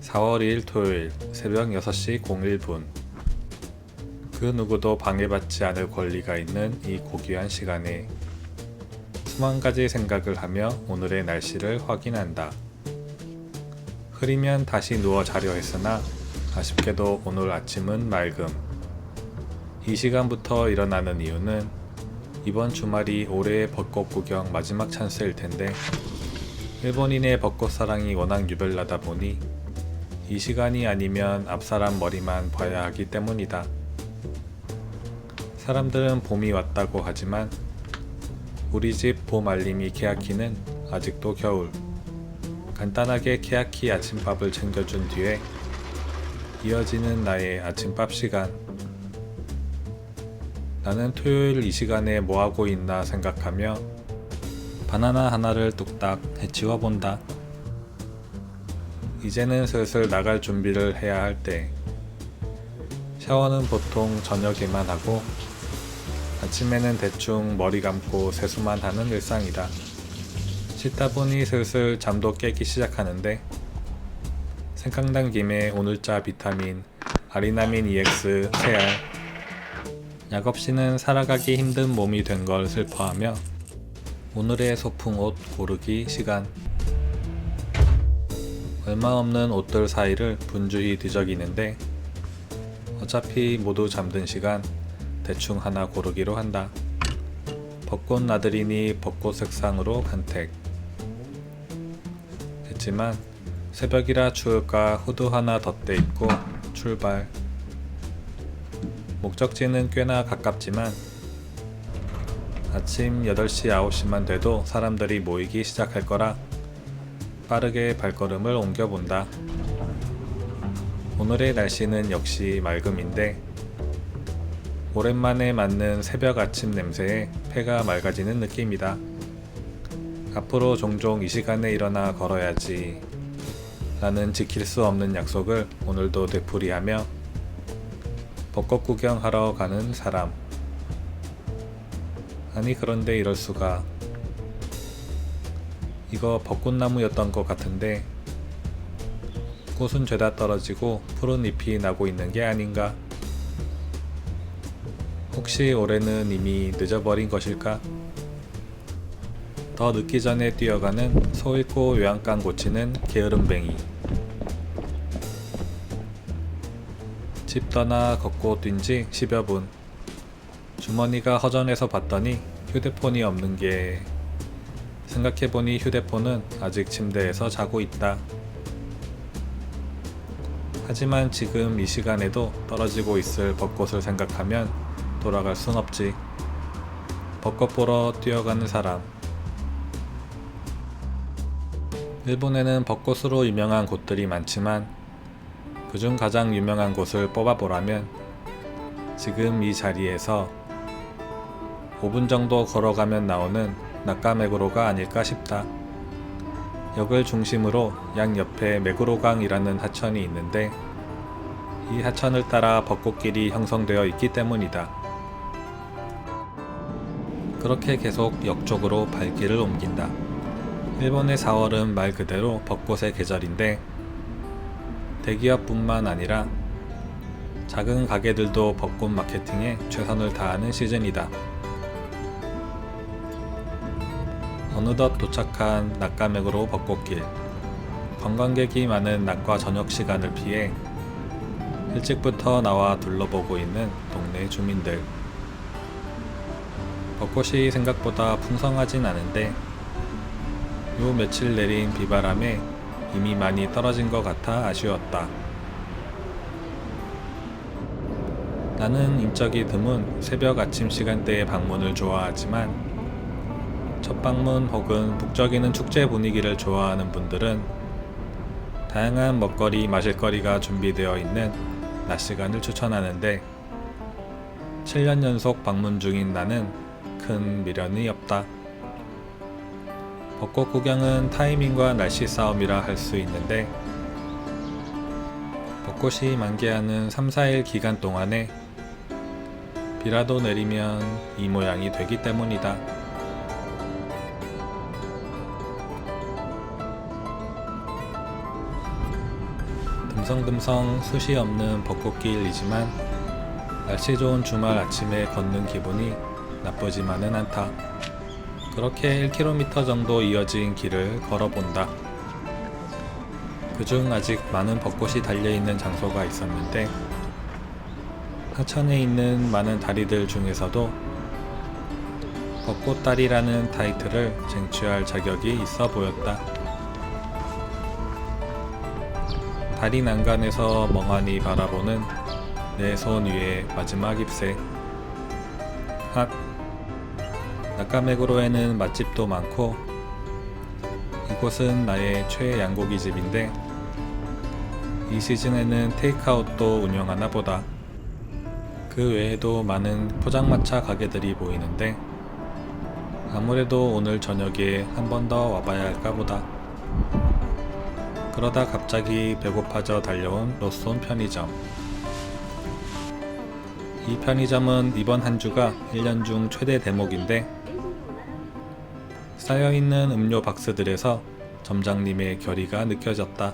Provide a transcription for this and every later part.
4월 2일 토요일 새벽 6시 01분. 그 누구도 방해받지 않을 권리가 있는 이 고귀한 시간에 수만 가지 생각을 하며 오늘의 날씨를 확인한다. 흐리면 다시 누워 자려 했으나 아쉽게도 오늘 아침은 맑음. 이 시간부터 일어나는 이유는 이번 주말이 올해의 벚꽃 구경 마지막 찬스일 텐데 일본인의 벚꽃 사랑이 워낙 유별나다 보니 이 시간이 아니면 앞사람 머리만 봐야 하기 때문이다. 사람들은 봄이 왔다고 하지만 우리 집 봄 알림이 케야키는 아직도 겨울. 간단하게 케야키 아침밥을 챙겨준 뒤에 이어지는 나의 아침밥 시간. 나는 토요일 이 시간에 뭐하고 있나 생각하며 바나나 하나를 뚝딱 해치워 본다. 이제는 슬슬 나갈 준비를 해야 할 때. 샤워는 보통 저녁에만 하고 아침에는 대충 머리 감고 세수만 하는 일상이다. 씻다 보니 슬슬 잠도 깨기 시작하는데 생각난 김에 오늘자 비타민 아리나민 EX 3알. 약 없이는 살아가기 힘든 몸이 된 걸 슬퍼하며 오늘의 소풍 옷 고르기 시간. 얼마 없는 옷들 사이를 분주히 뒤적이는데 어차피 모두 잠든 시간 대충 하나 고르기로 한다. 벚꽃 나들이니 벚꽃 색상으로 간택. 했지만 새벽이라 추울까 후드 하나 덧대 입고 출발. 목적지는 꽤나 가깝지만 아침 8시 9시만 돼도 사람들이 모이기 시작할 거라 빠르게 발걸음을 옮겨본다. 오늘의 날씨는 역시 맑음인데 오랜만에 맡는 새벽 아침 냄새에 폐가 맑아지는 느낌이다. 앞으로 종종 이 시간에 일어나 걸어야지 라는 지킬 수 없는 약속을 오늘도 되풀이하며 벚꽃 구경하러 가는 사람. 아니 그런데 이럴 수가. 이거 벚꽃나무였던 것 같은데 꽃은 죄다 떨어지고 푸른 잎이 나고 있는 게 아닌가? 혹시 올해는 이미 늦어버린 것일까? 더 늦기 전에 뛰어가는 소 잃고 요양간 고치는 게으름뱅이. 집 떠나 걷고 뛴 지 10여 분. 주머니가 허전해서 봤더니 휴대폰이 없는 게... 생각해보니 휴대폰은 아직 침대에서 자고 있다. 하지만 지금 이 시간에도 떨어지고 있을 벚꽃을 생각하면 돌아갈 순 없지. 벚꽃 보러 뛰어가는 사람. 일본에는 벚꽃으로 유명한 곳들이 많지만 그중 가장 유명한 곳을 뽑아보라면 지금 이 자리에서 5분 정도 걸어가면 나오는 나카메구로가 아닐까 싶다. 역을 중심으로 양옆에 메구로강이라는 하천이 있는데 이 하천을 따라 벚꽃길이 형성되어 있기 때문이다. 그렇게 계속 역 쪽으로 발길을 옮긴다. 일본의 4월은 말 그대로 벚꽃의 계절인데 대기업뿐만 아니라 작은 가게들도 벚꽃 마케팅에 최선을 다하는 시즌이다. 어느덧 도착한 나카메구로 벚꽃길. 관광객이 많은 낮과 저녁 시간을 피해 일찍부터 나와 둘러보고 있는 동네 주민들. 벚꽃이 생각보다 풍성하진 않은데 요 며칠 내린 비바람에 이미 많이 떨어진 것 같아 아쉬웠다. 나는 인적이 드문 새벽 아침 시간대의 방문을 좋아하지만 첫 방문 혹은 북적이는 축제 분위기를 좋아하는 분들은 다양한 먹거리, 마실거리가 준비되어 있는 낮 시간을 추천하는데 7년 연속 방문 중인 나는 큰 미련이 없다. 벚꽃 구경은 타이밍과 날씨 싸움이라 할 수 있는데 벚꽃이 만개하는 3-4일 기간 동안에 비라도 내리면 이 모양이 되기 때문이다. 듬성듬성 숱이 없는 벚꽃길이지만 날씨 좋은 주말 아침에 걷는 기분이 나쁘지만은 않다. 그렇게 1km 정도 이어진 길을 걸어본다. 그중 아직 많은 벚꽃이 달려있는 장소가 있었는데 하천에 있는 많은 다리들 중에서도 벚꽃다리라는 타이틀을 쟁취할 자격이 있어 보였다. 다리 난간에서 멍하니 바라보는 내 손 위의 마지막 잎새. 핫! 낙가메구로에는 맛집도 많고 이곳은 나의 최애 양고기 집인데 이 시즌에는 테이크아웃도 운영하나 보다. 그 외에도 많은 포장마차 가게들이 보이는데 아무래도 오늘 저녁에 한 번 더 와봐야 할까 보다. 그러다 갑자기 배고파져 달려온 로손 편의점. 이 편의점은 이번 한 주가 1년 중 최대 대목인데 쌓여있는 음료 박스들에서 점장님의 결의가 느껴졌다.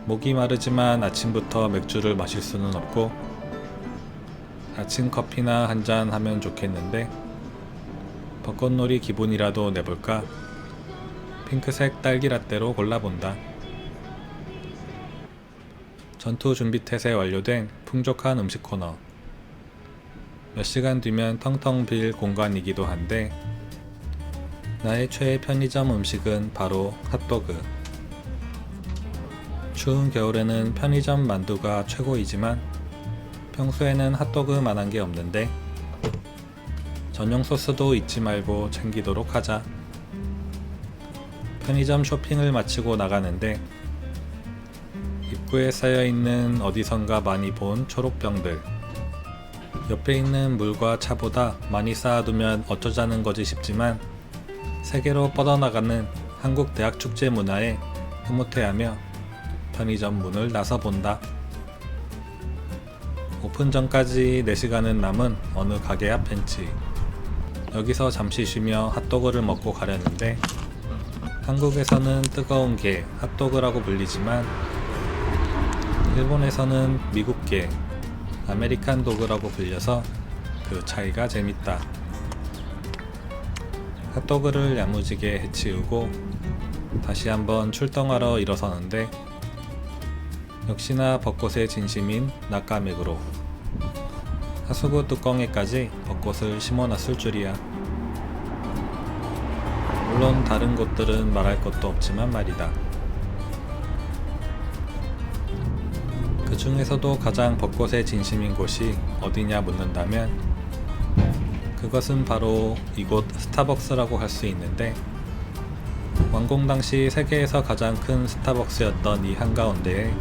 목이 마르지만 아침부터 맥주를 마실 수는 없고 아침 커피나 한잔 하면 좋겠는데 벚꽃놀이 기분이라도 내볼까 핑크색 딸기라떼로 골라본다. 전투 준비태세 완료된 풍족한 음식 코너. 몇 시간 뒤면 텅텅 빌 공간이기도 한데 나의 최애 편의점 음식은 바로 핫도그. 추운 겨울에는 편의점 만두가 최고이지만 평소에는 핫도그만한 게 없는데 전용 소스도 잊지 말고 챙기도록 하자. 편의점 쇼핑을 마치고 나가는데 입구에 쌓여있는 어디선가 많이 본 초록병들. 옆에 있는 물과 차보다 많이 쌓아두면 어쩌자는 거지 싶지만 세계로 뻗어나가는 한국 대학 축제 문화에 흐뭇해하며 편의점 문을 나서본다. 오픈 전까지 4시간은 남은 어느 가게 앞 벤치. 여기서 잠시 쉬며 핫도그를 먹고 가려는데 한국에서는 뜨거운 게 핫도그라고 불리지만 일본에서는 미국계 아메리칸 도그라고 불려서 그 차이가 재밌다. 핫도그를 야무지게 해치우고 다시 한번 출동하러 일어서는데 역시나 벚꽃의 진심인 낙가맥으로 하수구 뚜껑에까지 벚꽃을 심어놨을 줄이야. 물론 다른 곳들은 말할 것도 없지만 말이다. 그 중에서도 가장 벚꽃의 진심인 곳이 어디냐 묻는다면 그것은 바로 이곳 스타벅스라고 할 수 있는데 완공 당시 세계에서 가장 큰 스타벅스였던 이 한가운데에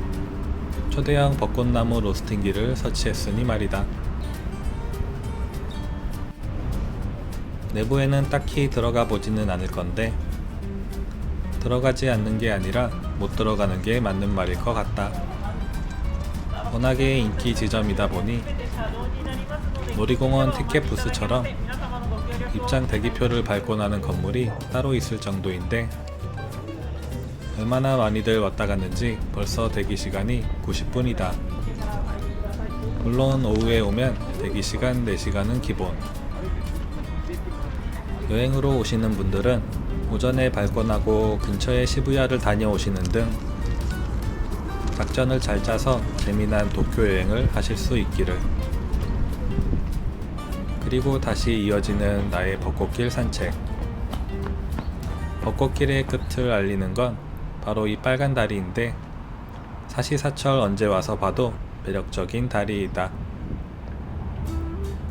초대형 벚꽃나무 로스팅기를 설치했으니 말이다. 내부에는 딱히 들어가 보지는 않을 건데 들어가지 않는 게 아니라 못 들어가는 게 맞는 말일 것 같다. 워낙에 인기 지점이다 보니 놀이공원 티켓 부스처럼 입장 대기표를 밟고 나는 건물이 따로 있을 정도인데 얼마나 많이들 왔다 갔는지 벌써 대기시간이 90분이다. 물론 오후에 오면 대기시간 4시간은 기본. 여행으로 오시는 분들은 오전에 발권하고 근처의 시부야를 다녀오시는 등 작전을 잘 짜서 재미난 도쿄 여행을 하실 수 있기를. 그리고 다시 이어지는 나의 벚꽃길 산책. 벚꽃길의 끝을 알리는 건 바로 이 빨간 다리인데 사시사철 언제 와서 봐도 매력적인 다리이다.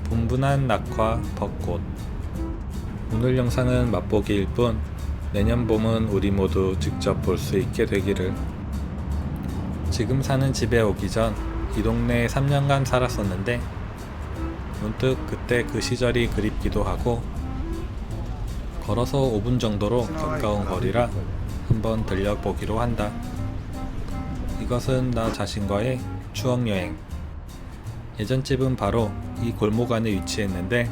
분분한 낙화 벚꽃. 오늘 영상은 맛보기일 뿐 내년 봄은 우리 모두 직접 볼 수 있게 되기를. 지금 사는 집에 오기 전 이 동네에 3년간 살았었는데 문득 그때 그 시절이 그립기도 하고 걸어서 5분 정도로 가까운 거리라 한번 들려보기로 한다. 이것은 나 자신과의 추억여행. 예전 집은 바로 이 골목 안에 위치했는데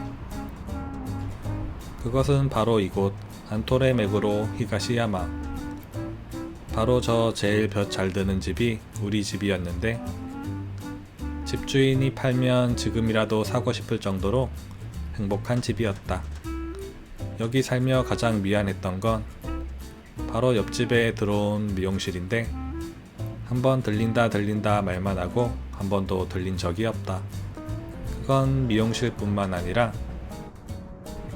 그것은 바로 이곳 안토레 메구로 히가시야마. 바로 저 제일 볕 잘 드는 집이 우리 집이었는데 집주인이 팔면 지금이라도 사고 싶을 정도로 행복한 집이었다. 여기 살며 가장 미안했던 건 바로 옆집에 들어온 미용실인데 한번 들린다 말만 하고 한 번도 들린 적이 없다. 그건 미용실 뿐만 아니라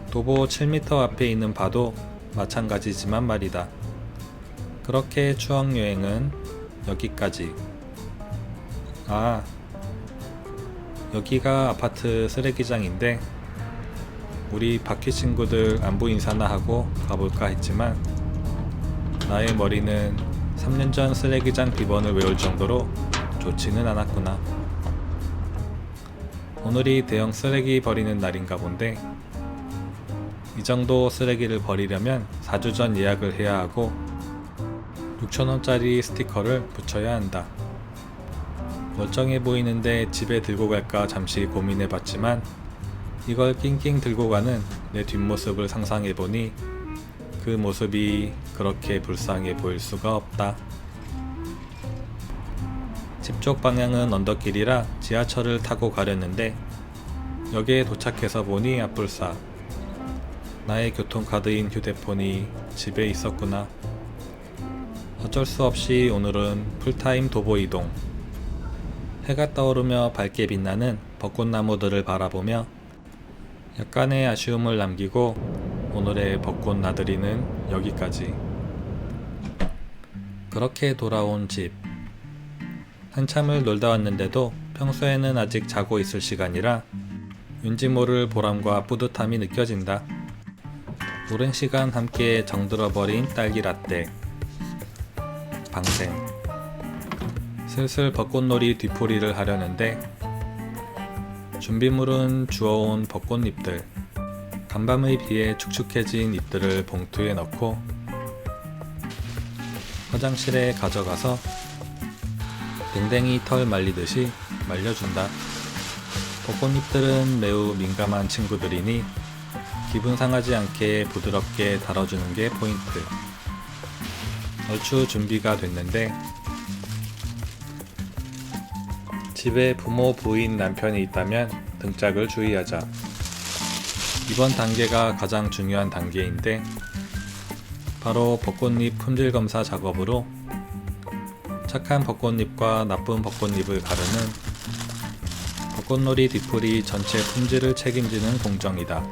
도보 7m 앞에 있는 바도 마찬가지지만 말이다. 그렇게 추억여행은 여기까지. 아, 여기가 아파트 쓰레기장인데 우리 바퀴 친구들 안부 인사나 하고 가볼까 했지만 나의 머리는 3년 전 쓰레기장 비번을 외울 정도로 좋지는 않았구나. 오늘이 대형 쓰레기 버리는 날인가 본데 이 정도 쓰레기를 버리려면 4주 전 예약을 해야 하고 6,000원짜리 스티커를 붙여야 한다. 멀쩡해 보이는데 집에 들고 갈까 잠시 고민해 봤지만 이걸 낑낑 들고 가는 내 뒷모습을 상상해 보니 그 모습이 그렇게 불쌍해 보일 수가 없다. 집 쪽 방향은 언덕길이라 지하철을 타고 가려는데 역에 도착해서 보니 앞불싸. 나의 교통카드인 휴대폰이 집에 있었구나. 어쩔 수 없이 오늘은 풀타임 도보 이동. 해가 떠오르며 밝게 빛나는 벚꽃나무들을 바라보며 약간의 아쉬움을 남기고 오늘의 벚꽃 나들이는 여기까지. 그렇게 돌아온 집. 한참을 놀다 왔는데도 평소에는 아직 자고 있을 시간이라 왠지 모를 보람과 뿌듯함이 느껴진다. 오랜 시간 함께 정들어버린 딸기 라떼. 방생. 슬슬 벚꽃놀이 뒤풀이를 하려는데 준비물은 주워온 벚꽃잎들. 간밤의 비에 축축해진 잎들을 봉투에 넣고 화장실에 가져가서 댕댕이 털 말리듯이 말려준다. 벚꽃잎들은 매우 민감한 친구들이니 기분 상하지 않게 부드럽게 다뤄주는 게 포인트. 얼추 준비가 됐는데 집에 부모, 부인, 남편이 있다면 등짝을 주의하자. 이번 단계가 가장 중요한 단계인데 바로 벚꽃잎 품질 검사 작업으로 착한 벚꽃잎과 나쁜 벚꽃잎을 가르는 벚꽃놀이 뒤풀이 전체 품질을 책임지는 공정이다.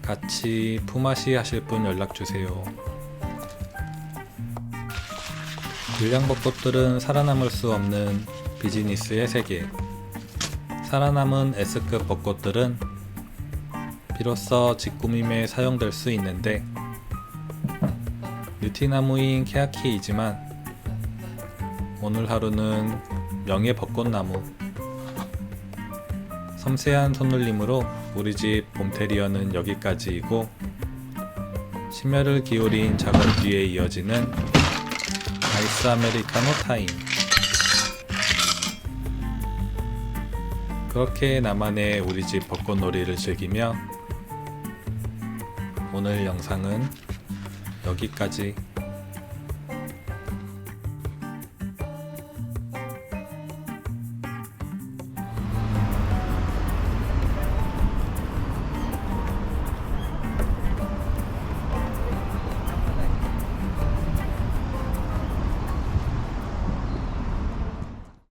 같이 품앗이 하실 분 연락주세요. 불량벚꽃들은 살아남을 수 없는 비즈니스의 세계. 살아남은 S급 벚꽃들은 비로소 직구밈에 사용될 수 있는데 유티나무인 케야키이지만 오늘 하루는 명예 벚꽃나무. 섬세한 손놀림으로 우리 집 봄테리어는 여기까지이고 심혈을 기울인 작업 뒤에 이어지는 아이스 아메리카노 타임. 그렇게 나만의 우리 집 벚꽃놀이를 즐기며 오늘 영상은 여기까지.